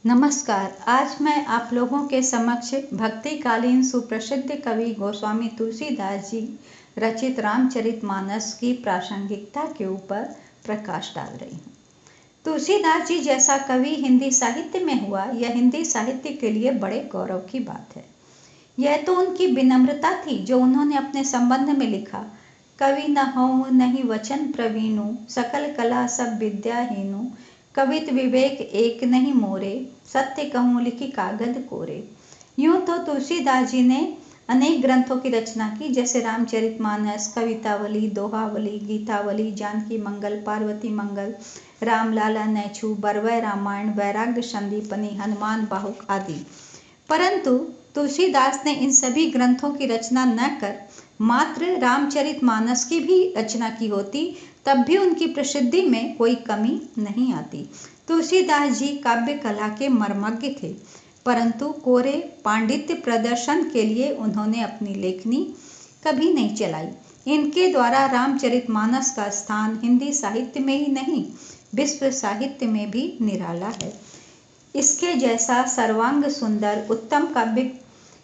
नमस्कार। आज मैं आप लोगों के समक्ष भक्तिकालीन सुप्रसिद्ध कवि गोस्वामी तुलसीदास जी रचित रामचरितमानस की प्रासंगिकता के ऊपर प्रकाश डाल रही हूँ। तुलसीदास जी जैसा कवि हिंदी साहित्य में हुआ, यह हिंदी साहित्य के लिए बड़े गौरव की बात है। यह तो उनकी विनम्रता थी जो उन्होंने अपने संबंध में लिखा। कवि न हऊँ नहीं वचन प्रवीणु, सकल कला सब विद्याहीनु, कवित विवेक एक नहीं मोरे, सत्य कहूँ लिखी कागद कोरे। यूं तो तुलसीदास जी ने अनेक ग्रंथों की रचना की, जैसे रामचरितमानस, कवितावली, दोहावली, गीतावली, जानकी मंगल, पार्वती मंगल, रामलाला नैछू, बरवै रामायण, वैराग्य संदीपनी, हनुमान बाहुक आदि। परंतु तुलसीदास ने इन सभी ग्रंथों की रचना न कर मात्र रामचरितमानस की भी रचना की होती, तब भी उनकी प्रसिद्धि में कोई कमी नहीं आती। तुलसीदास जी काव्य कला के मर्मज्ञ थे, परंतु कोरे पांडित्य प्रदर्शन के लिए उन्होंने अपनी लेखनी कभी नहीं चलाई। इनके द्वारा रामचरितमानस का स्थान हिंदी साहित्य में ही नहीं, विश्व साहित्य में भी निराला है। इसके जैसा सर्वांग सुंदर, उत्तम काव्य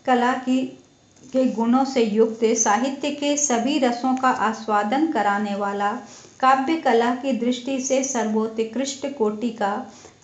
कला के गुणों से युक्त, साहित्य के सभी रसों का आस्वादन कराने वाला, काव्य कला की दृष्टि से सर्वोत्कृष्ट कोटि का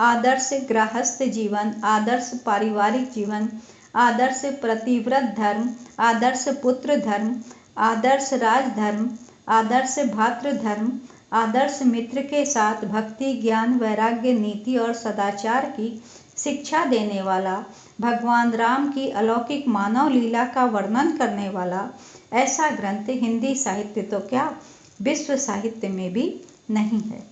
आदर्श गृहस्थ जीवन, आदर्श पारिवारिक जीवन, आदर्श प्रतिव्रत धर्म, आदर्श पुत्र धर्म, आदर्श राजधर्म, आदर्श भातृधर्म, आदर्श मित्र के साथ भक्ति, ज्ञान, वैराग्य, नीति और सदाचार की शिक्षा देने वाला, भगवान राम की अलौकिक मानव लीला का वर्णन करने वाला ऐसा ग्रंथ हिंदी साहित्य तो क्या, विश्व साहित्य में भी नहीं है।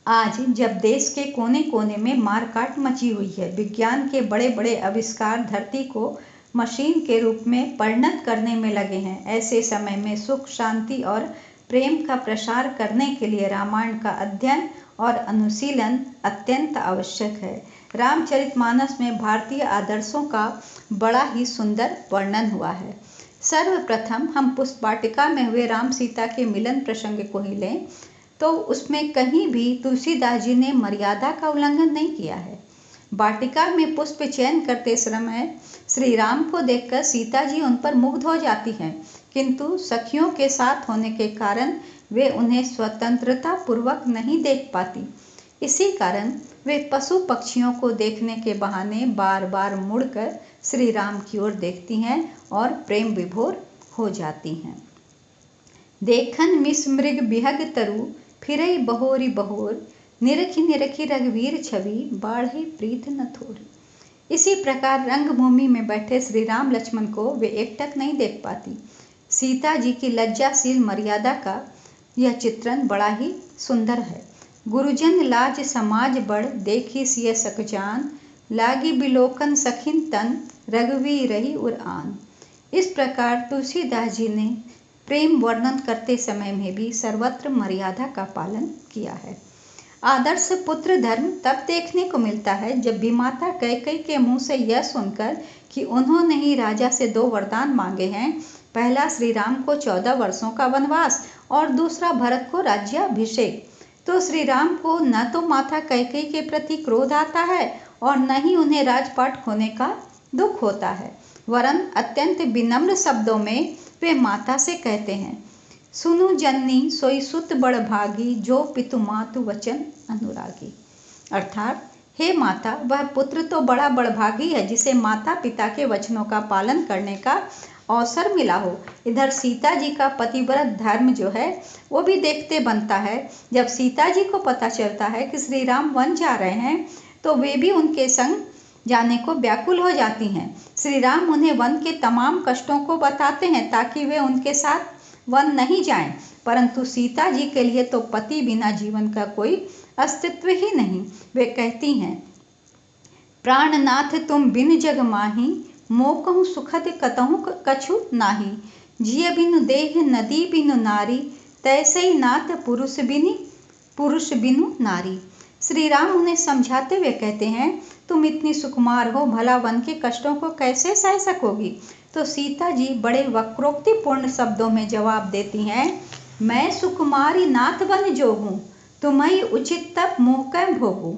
आज जब देश के कोने कोने में मारकाट मची हुई है, विज्ञान के बड़े बड़े आविष्कार धरती को मशीन के रूप में परिणत करने में लगे हैं, ऐसे समय में सुख, शांति और प्रेम का प्रसार करने के लिए रामायण का अध्ययन और अनुशीलन अत्यंत आवश्यक है। रामचरितमानस में भारतीय आदर्शों का बड़ा ही सुंदर वर्णन हुआ है। सर्वप्रथम हम पुष्प वाटिका में हुए राम सीता के मिलन प्रसंग को ही लें तो उसमें कहीं भी तुलसीदास जी ने मर्यादा का उल्लंघन नहीं किया है। वाटिका में पुष्प चयन करते समय श्री राम को देखकर सीता जी उन पर मुग्ध हो जाती हैं, किंतु सखियों के साथ होने के कारण वे उन्हें स्वतंत्रता पूर्वक नहीं देख पाती। इसी कारण वे पशु पक्षियों को देखने के बहाने बार बार मुड़कर श्री राम की ओर देखती हैं और प्रेम विभोर हो जाती हैं। देखन मिस मृग बिहग तरु, फिरई बहोरी बहोर, निरखी निरखी रघुवीर छवि, बाढ़े प्रीत न थोरी। इसी प्रकार रंगभूमि में बैठे श्री राम लक्ष्मण को वे एकटक नहीं देख पाती। सीता जी की लज्जाशील मर्यादा का यह चित्रण बड़ा ही सुंदर है। गुरुजन लाज समाज बड़, देखी सिय सकजान, लागी बिलोकन सखिन तन, रघुवीर रही उर-आन। इस प्रकार तुलसीदास जी ने प्रेम वर्णन करते समय में भी सर्वत्र मर्यादा का पालन किया है। आदर्श पुत्र धर्म तब देखने को मिलता है जब विमाता कैकेयी के मुंह से यह सुनकर कि उन्होंने ही राजा से 2 वरदान मांगे हैं, पहला श्री राम को 14 वर्षों का वनवास और दूसरा भरत को राज्याभिषेक, तो श्री राम को न तो माता कैकेयी के प्रति क्रोध आता है और न ही उन्हें राजपाट खोने का दुख होता है, वरन अत्यंत विनम्र शब्दों में वे माता से कहते हैं, सुनु जननी सोई सुत बड़ भागी, जो पितु मातु वचन अनुरागी। अर्थात हे माता, वह पुत्र तो बड़ा बड़भागी है जिसे माता पिता के वचनों का पालन करने का अवसर मिला हो। इधर सीता जी का पतिव्रत धर्म जो है वो भी देखते बनता है। जब सीता जी को पता चलता है कि श्री राम वन जा रहे हैं तो वे भी उनके संग जाने को व्याकुल हो जाती हैं। श्री राम उन्हें वन के तमाम कष्टों को बताते हैं ताकि वे उनके साथ वन नहीं जाएं, परंतु सीता जी के लिए तो पति बिना जीवन का कोई अस्तित्व ही नहीं। वे कहती हैं, प्राणनाथ तुम बिन जग माही, मोकहु सुखद कतहु कछु नाही, जिय बिनु देह नदी बिनु नारी, तैसे नाथ पुरुष बिनु नारी। श्री राम उन्हें समझाते हुए कहते हैं, तुम इतनी सुकुमार हो, भला वन के कष्टों को कैसे सह सकोगी। तो सीता जी बड़े वक्रोक्तिपूर्ण शब्दों में जवाब देती हैं, मैं सुकुमारी नाथ बन जोगूं, तुम्हें उचित तप मोह कै भोगूं।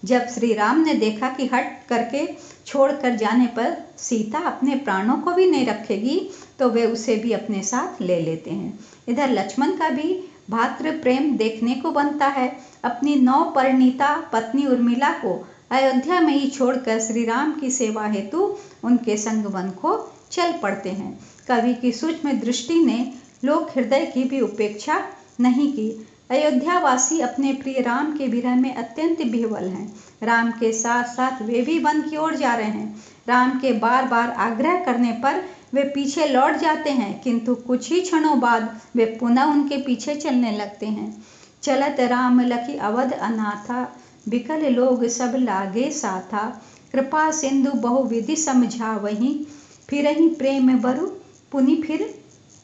जब श्री राम ने देखा कि हट करके छोड़कर जाने पर सीता अपने प्राणों को भी नहीं रखेगी, तो वे उसे भी अपने साथ ले लेते हैं। इधर लक्ष्मण का भी भातृ प्रेम देखने को बनता है। अपनी नवपरिणीता पत्नी उर्मिला को अयोध्या में ही छोड़कर श्री राम की सेवा हेतु उनके संग वन को चल पड़ते हैं। कवि की सूक्ष्म दृष्टि ने लोक हृदय की भी उपेक्षा नहीं की। अयोध्यावासी अपने प्रिय राम के विरह में अत्यंत विह्वल हैं। राम के साथ साथ वे भी वन की ओर जा रहे हैं। राम के बार बार आग्रह करने पर वे पीछे लौट जाते हैं, किंतु कुछ ही क्षणों बाद वे पुनः उनके पीछे चलने लगते हैं। चलत राम लखी अवध अनाथा, बिकल लोग सब लागे साथा, कृपा सिंधु बहुविधि समझावहीं, फिरहि प्रेम बरु पुनि फिर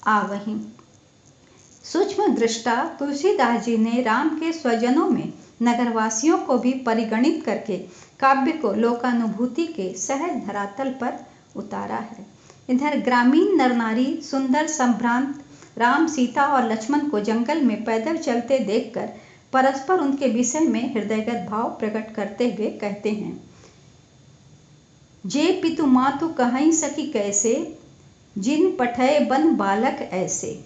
आवहीं। सूक्ष्म दृष्टा तुलसीदास जी ने राम के स्वजनों में नगरवासियों को भी परिगणित करके काव्य को लोकानुभूति के सहज धरातल पर उतारा है। इधर ग्रामीण नर नारी सुंदर संभ्रांत राम, सीता और लक्ष्मण को जंगल में पैदल चलते देखकर परस्पर उनके विषय में हृदयगत भाव प्रकट करते हुए कहते हैं, जे पितु मातु कहीं सकी कैसे, जिन पठय बन बालक ऐसे।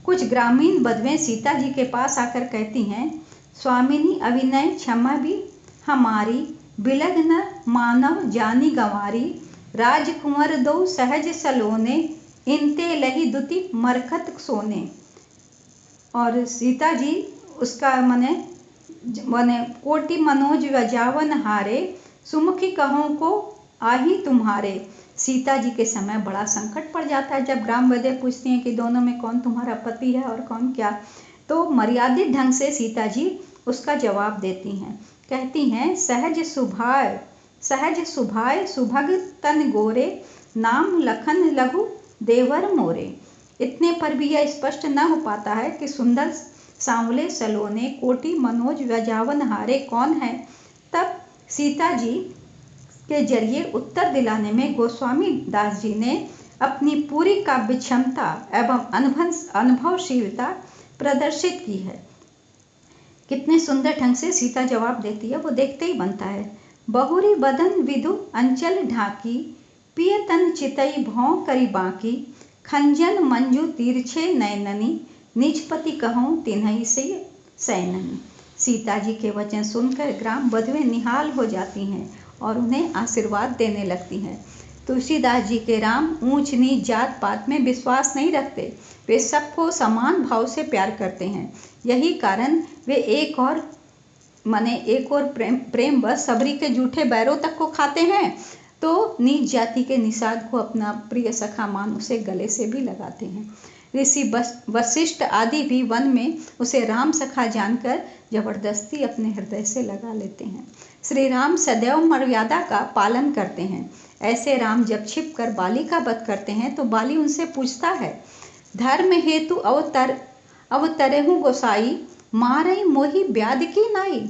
कुछ ग्रामीण बधवें सीता जी के पास आकर कहती हैं, स्वामिनी अविनय क्षमा भी हमारी, बिलग न मानव जानी गंवारी, राजकुंवर दो सहज सलोने, इनते लही दुति मरखत सोने। और सीता जी उसका मने कोटि मनोज वजावन हारे, सुमुखी कहों को आही तुम्हारे। सीता जी के समय बड़ा संकट पड़ जाता है जब ग्राम वधे पूछती हैं कि दोनों में कौन तुम्हारा पति है और कौन क्या। तो मर्यादित ढंग से सीता जी उसका जवाब देती हैं। कहती हैं, सहज सुभाय सुभग तन गोरे, नाम लखन लघु देवर मोरे। इतने पर भी यह स्पष्ट न हो पाता है कि सुंदर सांवले सलोने कोटि मनोज वजावन हारे कौन है। तब सीता जी के जरिए उत्तर दिलाने में गोस्वामी दास जी ने अपनी पूरी काव्य क्षमता एवं अनुभवशीलता प्रदर्शित की है। कितने सुंदर ढंग से सीता जवाब देती है, वो देखते ही बनता है। बहुरी बदन विदु अंचल ढाकी, पिय तन चितई भौं करी बाकी, खंजन मंजू तीरछे नयननी, निजपति कहूँ तिन्हई से सैननी। सीता जी के वचन सुनकर ग्राम बधवें निहाल हो जाती हैं और उन्हें आशीर्वाद देने लगती हैं। तुलसीदास जी के राम ऊंच नीच जात पात में विश्वास नहीं रखते, वे सबको समान भाव से प्यार करते हैं। यही कारण वे एक और प्रेम बस सबरी के जूठे बैरों तक को खाते हैं, तो नीच जाति के निषाद को अपना प्रिय सखा मान उसे गले से भी लगाते हैं। ऋषि वशिष्ठ आदि भी वन में उसे राम सखा जानकर जबरदस्ती अपने हृदय से लगा लेते हैं। श्री राम सदैव मर्यादा का पालन करते हैं। ऐसे राम जब छिप कर बाली का वध करते हैं तो बाली उनसे पूछता है, धर्म हेतु अवतरेहु गोसाई, मारई मोहि व्याध की नाई,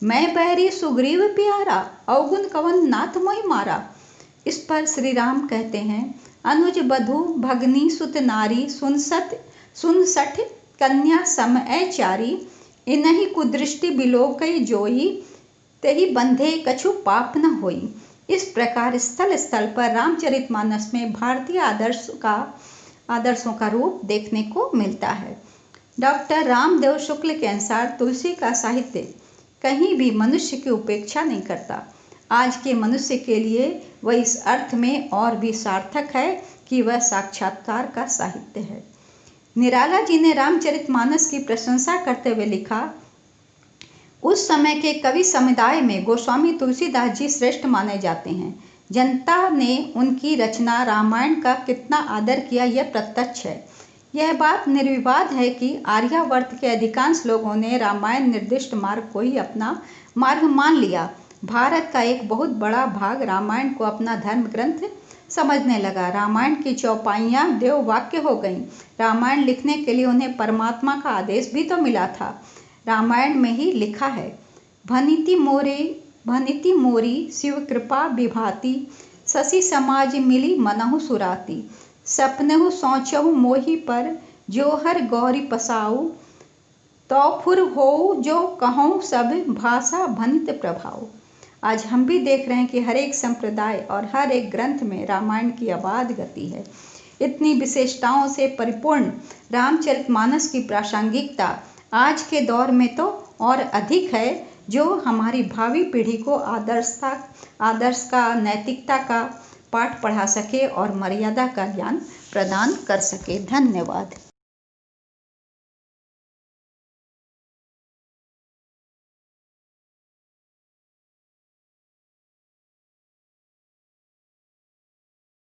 मैं बैरी सुग्रीव प्यारा, अवगुण कवन नाथ मोहि मारा। इस पर श्री राम कहते हैं, अनुज बधु भगनी सुत नारी, सुन सठ कन्या समय चारी, इनहि कुदृष्टि बिलोकई जोई, तेहि बंधे कछु पाप न होई। इस प्रकार स्थल स्थल पर रामचरितमानस में भारतीय आदर्शों का रूप देखने को मिलता है। डॉक्टर रामदेव शुक्ल के अनुसार तुलसी का साहित्य कहीं भी मनुष्य की उपेक्षा नहीं करता। आज के मनुष्य के लिए वह इस अर्थ में और भी सार्थक है कि वह साक्षात्कार का साहित्य है। निराला जी ने रामचरितमानस की प्रशंसा करते हुए लिखा, उस समय के कवि समुदाय में गोस्वामी तुलसीदास जी श्रेष्ठ माने जाते हैं। जनता ने उनकी रचना रामायण का कितना आदर किया यह प्रत्यक्ष है। यह बात निर्विवाद है कि आर्यावर्त के अधिकांश लोगों ने रामायण निर्दिष्ट मार्ग को ही अपना मार्ग मान लिया। भारत का एक बहुत बड़ा भाग रामायण को अपना धर्म ग्रंथ समझने लगा। रामायण की चौपाइयाँ देव वाक्य हो गईं। रामायण लिखने के लिए उन्हें परमात्मा का आदेश भी तो मिला था। रामायण में ही लिखा है, भनिति मोरी शिव कृपा विभाति, शशि समाज मिली मनहु सुराती, सपनहु सोचहु मोहि पर, जो हर गौरी पसाऊ, तो फुर हो जो कहूँ सब भाषा भनित प्रभाव। आज हम भी देख रहे हैं कि हर एक संप्रदाय और हर एक ग्रंथ में रामायण की अबाध गति है। इतनी विशेषताओं से परिपूर्ण रामचरितमानस की प्रासंगिकता आज के दौर में तो और अधिक है, जो हमारी भावी पीढ़ी को आदर्श का, नैतिकता का पाठ पढ़ा सके और मर्यादा का ज्ञान प्रदान कर सके। धन्यवाद।